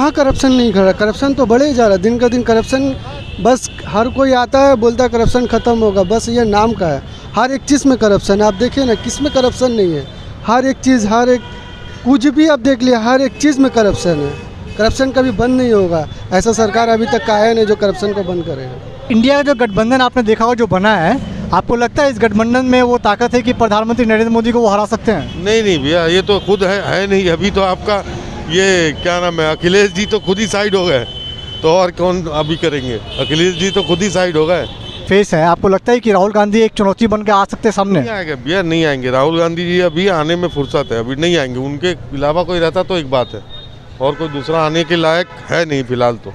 कहाँ करप्शन नहीं खड़ा, करप्शन तो बढ़े जा रहा है दिन का दिन। करप्शन बस हर कोई आता है बोलता है करप्शन ख़त्म होगा, बस ये नाम का है। हर एक चीज़ में करप्शन है। आप देखिए ना, किस में करप्शन नहीं है? हर एक चीज़, हर एक कुछ भी आप देख लिया, हर एक चीज़ में करप्शन है। करप्शन कभी बंद नहीं होगा। ऐसा सरकार अभी तक का है नहीं जो करप्शन को बंद करेगा। इंडिया का जो गठबंधन आपने देखा होगा जो बना है, आपको लगता है इस गठबंधन में वो ताकत है कि प्रधानमंत्री नरेंद्र मोदी को वो हरा सकते हैं? नहीं भैया, ये तो खुद है नहीं। अभी तो आपका ये क्या नाम है, अखिलेश जी तो खुद ही साइड हो गए, तो और कौन अभी करेंगे? अखिलेश जी तो खुद ही साइड हो गए। फेस है। आपको लगता है कि राहुल गांधी एक चुनौती बन के आ सकते हैं सामने? नहीं आएंगे भैया, नहीं आएंगे। राहुल गांधी जी अभी आने में फुर्सत है, अभी नहीं आएंगे। उनके अलावा कोई रहता तो एक बात है, और कोई दूसरा आने के लायक है नहीं फिलहाल। तो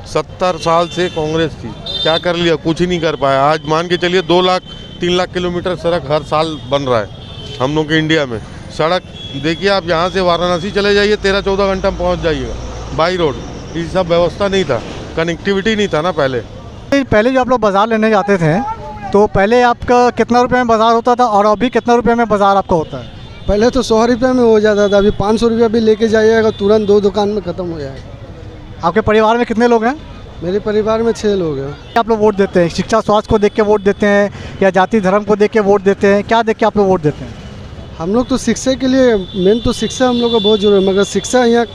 70 साल से कांग्रेस थी, क्या कर लिया? कुछ ही नहीं कर पाया। आज मान के चलिए 2 लाख 3 लाख किलोमीटर सड़क हर साल बन रहा है हम लोग के इंडिया में। सड़क देखिए, आप यहाँ से वाराणसी चले जाइए 13-14 घंटा में पहुँच जाइएगा बाई रोड। ये सब व्यवस्था नहीं था, कनेक्टिविटी नहीं था ना पहले जो आप लोग बाज़ार लेने जाते थे, तो पहले आपका कितना रुपये में बाज़ार होता था और अभी कितना रुपये में बाज़ार आपका होता है? पहले तो 100 रुपये में हो जाता था, अभी 500 रुपया भी लेके जाइएगा तुरंत 2 दुकान में ख़त्म हो जाएगा। आपके परिवार में कितने लोग हैं? मेरे परिवार में 6 लोग हैं। आप लोग वोट देते हैं? शिक्षा स्वास्थ्य को देख के वोट देते हैं या जाति धर्म को देख के वोट देते हैं? क्या देख के आप लोग वोट देते हैं? हम लोग तो शिक्षा के लिए, मेन तो शिक्षा हम लोग का बहुत जरूरी है। मगर शिक्षा यहाँ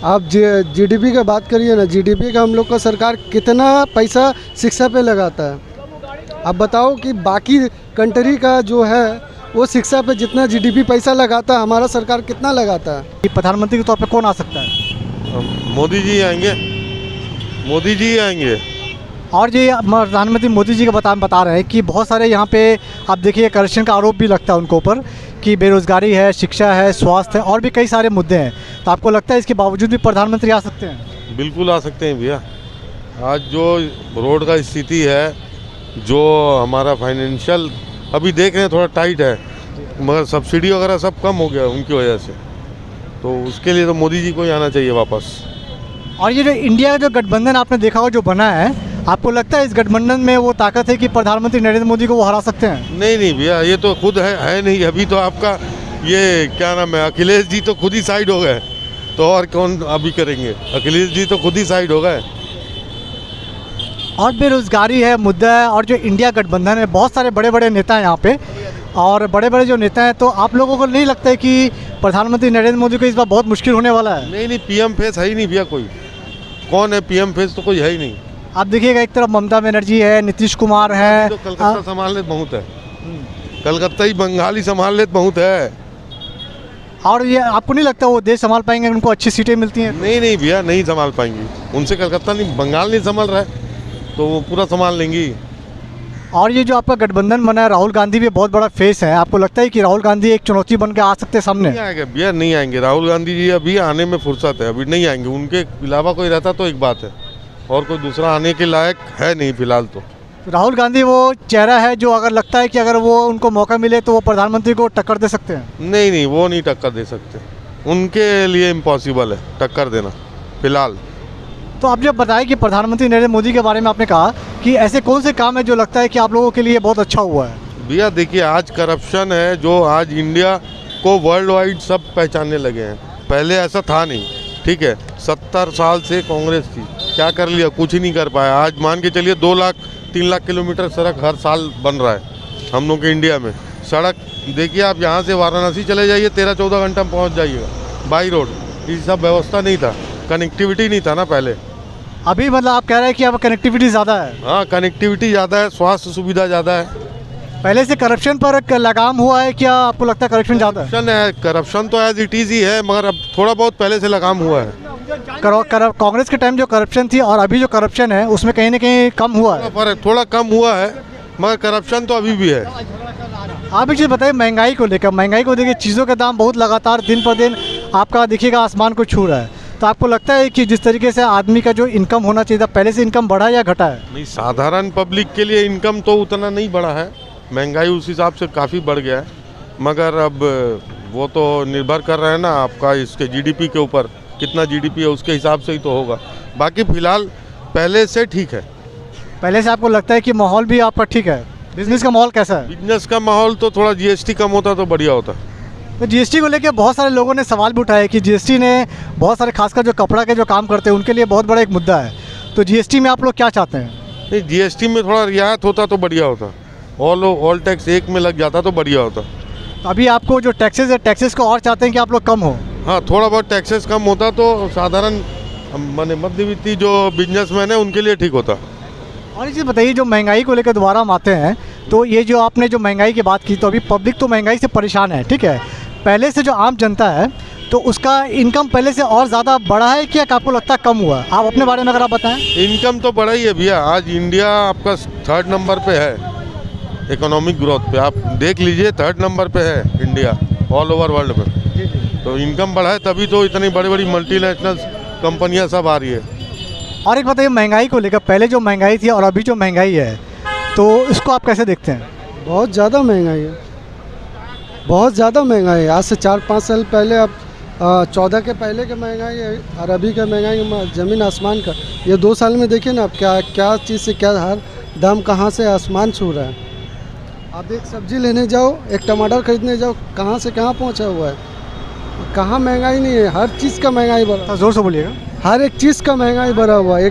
आप जीडीपी का बात करिए ना, जीडीपी का हम लोग का सरकार कितना पैसा शिक्षा पे लगाता है। आप बताओ कि बाकी कंट्री का जो है वो शिक्षा पे जितना जीडीपी पैसा लगाता है, हमारा सरकार कितना लगाता है? प्रधानमंत्री के तौर पे कौन आ सकता है? मोदी जी आएंगे, मोदी जी आएंगे। और जी प्रधानमंत्री मोदी जी का बता रहे हैं कि बहुत सारे यहाँ पे आप देखिए करप्शन का आरोप भी लगता है उनको ऊपर, कि बेरोज़गारी है, शिक्षा है, स्वास्थ्य है, और भी कई सारे मुद्दे हैं। तो आपको लगता है इसके बावजूद भी प्रधानमंत्री आ सकते हैं? बिल्कुल आ सकते हैं भैया। आज जो रोड का स्थिति है, जो हमारा फाइनेंशियल अभी देख रहे हैं थोड़ा टाइट है, मगर सब्सिडी वगैरह सब कम हो गया उनकी वजह से, तो उसके लिए तो मोदी जी को ही आना चाहिए वापस। और ये जो इंडिया का जो गठबंधन आपने देखा हो जो बना है, आपको लगता है इस गठबंधन में वो ताकत है कि प्रधानमंत्री नरेंद्र मोदी को वो हरा सकते हैं? नहीं भैया, ये तो खुद है नहीं। अभी तो आपका ये क्या नाम है, अखिलेश जी तो खुद ही साइड हो गए, तो और कौन अभी करेंगे? अखिलेश जी तो खुद ही साइड हो गए। और बेरोज़गारी है मुद्दा है, और जो इंडिया गठबंधन है, बहुत सारे बड़े बड़े नेता हैं यहाँ पे, और बड़े बड़े जो नेता हैं, तो आप लोगों को नहीं लगता है कि प्रधानमंत्री नरेंद्र मोदी को इस बार बहुत मुश्किल होने वाला है? नहीं पीएम फेस है ही नहीं भैया कोई। कौन है पीएम फेस? तो कोई है ही नहीं। आप देखिएगा, एक तरफ ममता बनर्जी है, नीतीश कुमार है, तो कलकत्ता संभाल लेते बहुत है, कलकत्ता ही बंगाली संभाल लेते बहुत है। और ये आपको नहीं लगता वो देश संभाल पाएंगे? उनको अच्छी सीटें मिलती हैं? नहीं भैया, नहीं संभाल पाएंगी। उनसे कलकत्ता नहीं, बंगाल नहीं संभाल रहा है, तो वो पूरा संभाल लेंगी। और ये जो आपका गठबंधन बना है, राहुल गांधी भी बहुत बड़ा फेस है। आपको लगता है कि राहुल गांधी एक चुनौती बन के आ सकते हैं सामने? नहीं आएंगे भैया, नहीं आएंगे। राहुल गांधी जी अभी आने में फुर्सत है, अभी नहीं आएंगे। उनके अलावा कोई रहता तो एक बात है, और कोई दूसरा आने के लायक है नहीं फिलहाल। तो राहुल गांधी वो चेहरा है जो अगर लगता है कि अगर वो उनको मौका मिले तो वो प्रधानमंत्री को टक्कर दे सकते हैं? नहीं वो नहीं टक्कर दे सकते, उनके लिए इम्पॉसिबल है टक्कर देना फिलहाल। तो आप जब बताएं कि प्रधानमंत्री नरेंद्र मोदी के बारे में आपने कहा कि ऐसे कौन से काम है जो लगता है कि आप लोगों के लिए बहुत अच्छा हुआ है? भैया देखिए, आज करप्शन है जो आज इंडिया को वर्ल्ड वाइड सब पहचानने लगे हैं। पहले ऐसा था नहीं, ठीक है। 70 साल से कांग्रेस थी, क्या कर लिया? कुछ ही नहीं कर पाया। आज मान के चलिए 2 लाख 3 लाख किलोमीटर सड़क हर साल बन रहा है हम लोग के इंडिया में। सड़क देखिए, आप यहाँ से वाराणसी चले जाइए 13-14 घंटा में पहुँच जाइएगा बाई रोड। ये सब व्यवस्था नहीं था, कनेक्टिविटी नहीं था ना पहले। अभी मतलब आप कह रहे हैं कि अब कनेक्टिविटी ज़्यादा है? हाँ, कनेक्टिविटी ज़्यादा है, स्वास्थ्य सुविधा ज़्यादा है। पहले से करप्शन पर लगाम हुआ है क्या? आपको लगता है करप्शन ज़्यादा है? करप्शन है, करप्शन तो एज इट इज़ ही है, मगर अब थोड़ा बहुत पहले से लगाम हुआ है। कांग्रेस के टाइम जो करप्शन थी और अभी जो करप्शन है उसमें कहीं ना कहीं कम हुआ है? थोड़ा कम हुआ है, मगर करप्शन तो अभी भी है। आप एक चीज़ बताइए, महंगाई को लेकर, महंगाई को देखिए, चीज़ों के दाम बहुत लगातार दिन पर दिन आपका देखिएगा आसमान को छू रहा है। तो आपको लगता है कि जिस तरीके से आदमी का जो इनकम होना चाहिए था, पहले से इनकम बढ़ा या घटा है? नहीं, साधारण पब्लिक के लिए इनकम तो उतना नहीं बढ़ा है, महंगाई उस हिसाब से काफ़ी बढ़ गया है, मगर अब वो तो निर्भर कर रहा है ना आपका इसके जीडीपी के ऊपर, कितना जीडीपी है उसके हिसाब से ही तो होगा। बाकी फ़िलहाल पहले से ठीक है। पहले से आपको लगता है कि माहौल भी आपका ठीक है? बिजनेस का माहौल कैसा है? बिजनेस का माहौल तो थोड़ा जीएसटी कम होता तो बढ़िया होता। तो जीएसटी को लेकर बहुत सारे लोगों ने सवाल भी उठाया कि जीएसटी ने बहुत सारे खासकर जो कपड़ा के जो काम करते हैं उनके लिए बहुत बड़ा एक मुद्दा है। तो जीएसटी में आप लोग क्या चाहते हैं? नहीं, जीएसटी में थोड़ा रियायत होता तो बढ़िया होता, ऑल टैक्स एक में लग जाता तो बढ़िया होता। तो अभी आपको जो टैक्सेस है, टैक्सेस को और चाहते हैं कि आप लोग कम हो? हाँ, थोड़ा बहुत टैक्सेस कम होता तो साधारण माने मध्यवित्तीय जो बिजनेसमैन है उनके लिए ठीक होता। और ये चीज़ बताइए, जो महंगाई को लेकर दोबारा हम आते हैं, तो ये जो आपने जो महंगाई की बात की, तो अभी पब्लिक तो महंगाई से परेशान है, ठीक है। पहले से जो आम जनता है तो उसका इनकम पहले से और ज़्यादा बढ़ा है कि आपको लगता है कम हुआ? आप अपने बारे में अगर आप बताएं। इनकम तो बढ़ा ही है भैया। आज इंडिया आपका 3rd नंबर पे है इकोनॉमिक ग्रोथ पे, आप देख लीजिए 3rd नंबर पे है इंडिया ऑल ओवर वर्ल्ड में। तो इनकम बढ़ा है तभी तो इतनी बड़ी बड़ी मल्टीनेशनल कंपनियां सब आ रही है। और एक बताइए, महंगाई को लेकर पहले जो महंगाई थी और अभी जो महंगाई है, तो इसको आप कैसे देखते हैं? बहुत ज़्यादा महंगाई है, बहुत ज़्यादा महंगाई है। आज से 4-5 साल पहले, अब 14 के पहले के महंगाई है और अभी का महंगाई में ज़मीन आसमान का। ये 2 साल में देखिए ना आप, क्या क्या चीज़ से क्या हर दाम कहाँ से आसमान छू रहा है। आप एक सब्जी लेने जाओ, एक टमाटर खरीदने जाओ, कहाँ से कहाँ पहुँचा हुआ है। कहाँ महंगाई नहीं है, हर चीज़ का महंगाई बढ़ा, ज़ोर से बोलिएगा। हर एक चीज़ का महंगाई बढ़ा हुआ है।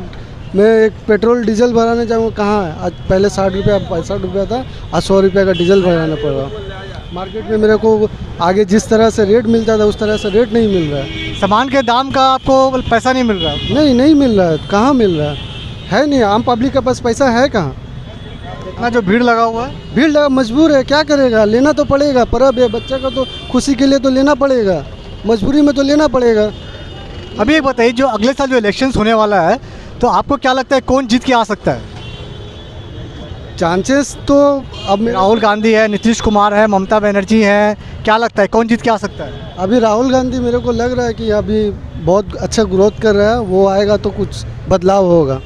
मैं एक पेट्रोल डीजल भराने जाऊँ, कहाँ है आज, पहले 60 रुपया 65 रुपया था, आज 100 रुपये का डीजल भराना पड़ रहा। मार्केट में मेरे को आगे जिस तरह से रेट मिलता था उस तरह से रेट नहीं मिल रहा है। सामान के दाम का आपको पैसा नहीं मिल रहा? नहीं मिल रहा है। कहाँ मिल रहा है नहीं। आम पब्लिक के पास पैसा है कहाँ। इतना जो भीड़ लगा हुआ है, भीड़ लगा, मजबूर है, क्या करेगा, लेना तो पड़ेगा। पर्व है, बच्चा का तो खुशी के लिए तो लेना पड़ेगा, मजबूरी में तो लेना पड़ेगा। अभी एक बताइए, जो अगले साल जो इलेक्शंस होने वाला है, तो आपको क्या लगता है कौन जीत के आ सकता है? चांसेस तो अब राहुल गांधी है, नीतीश कुमार है, ममता बनर्जी है, क्या लगता है कौन जीत के आ सकता है? अभी राहुल गांधी मेरे को लग रहा है कि अभी बहुत अच्छा ग्रोथ कर रहा है, वो आएगा तो कुछ बदलाव होगा।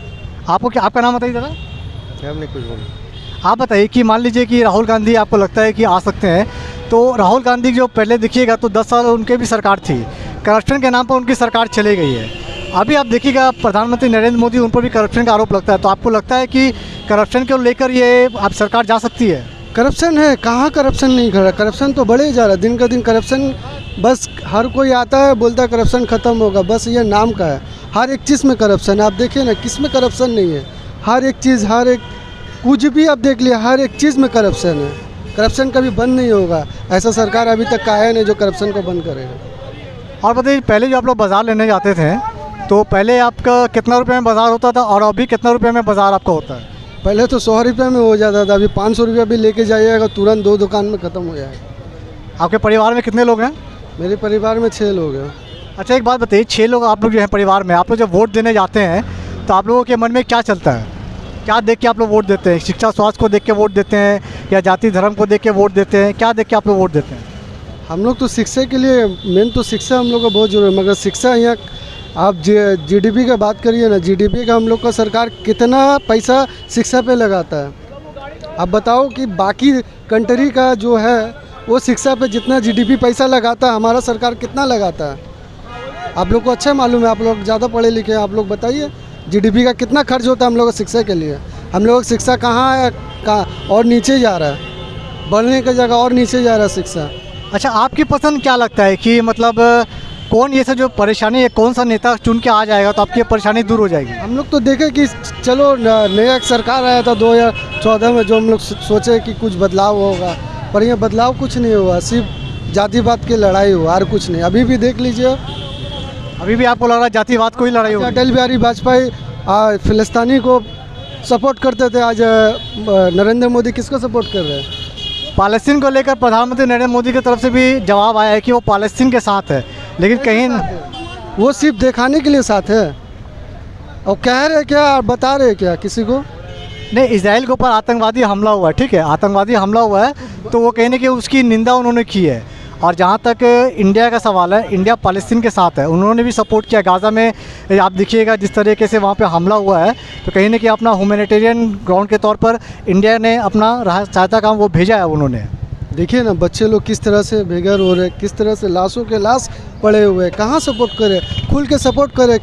आपको क्या, आपका नाम बताइए ज़रा। हमने कुछ बोला। आप बताइए कि मान लीजिए कि राहुल गांधी आपको लगता है कि आ सकते हैं, तो राहुल गांधी जो पहले देखिएगा तो 10 साल उनके भी सरकार थी, करप्शन के नाम पर उनकी सरकार चली गई है। अभी आप देखिएगा प्रधानमंत्री नरेंद्र मोदी, उन पर भी करप्शन का आरोप लगता है। तो आपको लगता है कि करप्शन को लेकर ये आप सरकार जा सकती है? करप्शन है, कहाँ करप्शन नहीं कर रहा, करप्शन तो बढ़े जा रहा है दिन का दिन। करप्शन बस हर कोई आता है बोलता है करप्शन ख़त्म होगा, बस ये नाम का है। हर एक चीज़ में करप्शन है। आप देखिए ना, किस में करप्शन नहीं है। हर एक चीज़, हर एक कुछ भी आप देख लिया, हर एक चीज़ में करप्शन है। करप्शन कभी बंद नहीं होगा। ऐसा सरकार अभी तक का है नहीं जो करप्शन को बंद करेगा। और बताइए, पहले जो आप लोग बाज़ार लेने जाते थे, तो पहले आपका कितना रुपये में बाज़ार होता था और अभी कितना रुपये में बाज़ार आपका होता है? पहले तो 100 रुपये में हो जाता था, अभी 500 रुपया भी लेके जाइएगा तुरंत 2 दुकान में ख़त्म हो जाएगा। आपके परिवार में कितने लोग हैं? मेरे परिवार में 6 लोग हैं। अच्छा, एक बात बताइए, 6 लोग आप लोग जो हैं परिवार में, आप लोग जब वोट देने जाते हैं तो आप लोगों के मन में क्या चलता है? क्या देख के आप लोग वोट देते हैं? शिक्षा स्वास्थ्य को देख के वोट देते हैं या जाति धर्म को देख के वोट देते हैं? क्या देख के आप लोग वोट देते हैं? हम लोग तो शिक्षा के लिए, मेन तो शिक्षा हम लोग का बहुत जरूरी है। मगर शिक्षा यहाँ आप जीडीपी का बात करिए ना, जीडीपी का हम लोग का सरकार कितना पैसा शिक्षा पे लगाता है। आप बताओ कि बाकी कंट्री का जो है वो शिक्षा पे जितना जीडीपी पैसा लगाता है, हमारा सरकार कितना लगाता है? आप लोग को अच्छा मालूम है, आप लोग ज़्यादा पढ़े लिखे हैं। आप लोग बताइए जीडीपी का कितना खर्च होता है हम लोग का शिक्षा के लिए। हम लोग शिक्षा कहाँ है, कहाँ और नीचे जा रहा है, बढ़ने की जगह और नीचे जा रहा है शिक्षा। अच्छा, आपकी पसंद क्या लगता है कि मतलब कौन ये सब जो परेशानी है, कौन सा नेता चुन के आ जाएगा तो आपकी परेशानी दूर हो जाएगी? हम लोग तो देखे कि चलो नया सरकार आया था 2014 में, जो हम लोग सोचे कि कुछ बदलाव होगा, पर ये बदलाव कुछ नहीं हुआ, सिर्फ जातिवाद की लड़ाई हुआ और कुछ नहीं। अभी भी देख लीजिए, अभी भी आपको लग रहा है जातिवाद को ही लड़ाई होगी? अटल बिहारी वाजपेयी फिलिस्तीनी को सपोर्ट करते थे, आज नरेंद्र मोदी किसको सपोर्ट कर रहे हैं? पालेस्तीन को लेकर प्रधानमंत्री नरेंद्र मोदी की तरफ से भी जवाब आया है कि वो पालेस्तीन के साथ है, लेकिन कहीं वो सिर्फ दिखाने के लिए साथ है। और कह रहे क्या, बता रहे क्या किसी को? नहीं, इजराइल के ऊपर आतंकवादी हमला हुआ है, ठीक है, आतंकवादी हमला हुआ है, तो वो कहने की उसकी निंदा उन्होंने की है। और जहाँ तक इंडिया का सवाल है, इंडिया पालेस्तीन के साथ है, उन्होंने भी सपोर्ट किया। गाज़ा में आप देखिएगा जिस तरीके से वहाँ पे हमला हुआ है, तो कहीं ना कहीं अपना ह्यूमैनिटेरियन ग्राउंड के तौर पर इंडिया ने अपना सहायता काम वो भेजा है उन्होंने। देखिए ना, बच्चे लोग किस तरह से बेघर हो रहे, किस तरह से लाशों के लाश पड़े हुए हैं। कहाँ सपोर्ट करे, खुल के सपोर्ट करे।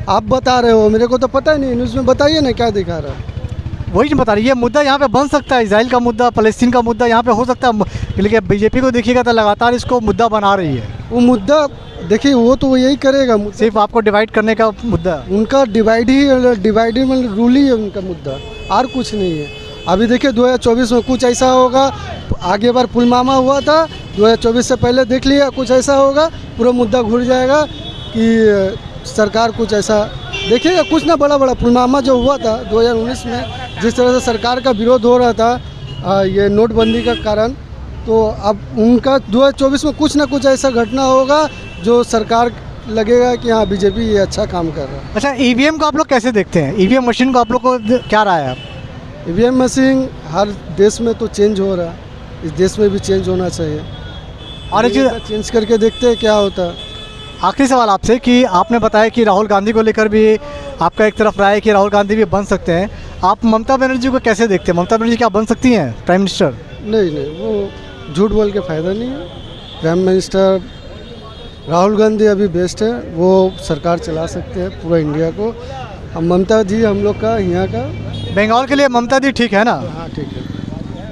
आप बता रहे हो, मेरे को तो पता ही नहीं, न्यूज़ में बताइए ना क्या दिखा रहा है। वही नहीं बता रही, ये मुद्दा यहाँ पे बन सकता है, इसराइल का मुद्दा, फ़लस्तीन का मुद्दा यहाँ पे हो सकता है, लेकिन बीजेपी को देखिएगा तो लगातार इसको मुद्दा बना रही है। वो मुद्दा देखिए, वो तो वो यही करेगा, सिर्फ आपको डिवाइड करने का मुद्दा। उनका डिवाइडेड रूल ही है उनका मुद्दा, और कुछ नहीं है। अभी देखिए 2024 में कुछ ऐसा होगा, आगे बार पुलवामा हुआ था, 2024 से पहले देख लिया कुछ ऐसा होगा, पूरा मुद्दा घुर जाएगा कि सरकार कुछ ऐसा देखिएगा, कुछ ना बड़ा पुलवामा जो हुआ था 2019 में, जिस तरह से सरकार का विरोध हो रहा था ये नोटबंदी का कारण, तो अब उनका 2024 में कुछ ना कुछ ऐसा घटना होगा जो सरकार लगेगा कि हाँ बीजेपी ये अच्छा काम कर रहा है। अच्छा, ईवीएम को आप लोग कैसे देखते हैं? ईवीएम मशीन को आप लोग को क्या राय है? ईवीएम मशीन हर देश में तो चेंज हो रहा है, इस देश में भी चेंज होना चाहिए, और एक चीज़ चेंज करके देखते हैं क्या होता है। आखिरी सवाल आपसे कि आपने बताया कि राहुल गांधी को लेकर भी आपका एक तरफ राय है कि राहुल गांधी भी बन सकते हैं, आप ममता बनर्जी को कैसे देखते हैं? ममता बनर्जी क्या बन सकती हैं प्राइम मिनिस्टर? नहीं, वो झूठ बोल के फ़ायदा नहीं है। प्राइम मिनिस्टर राहुल गांधी अभी बेस्ट है, वो सरकार चला सकते हैं पूरा इंडिया को। हम ममता जी हम लोग का यहाँ का, बंगाल के लिए ममता दी ठीक है ना? हाँ ठीक है।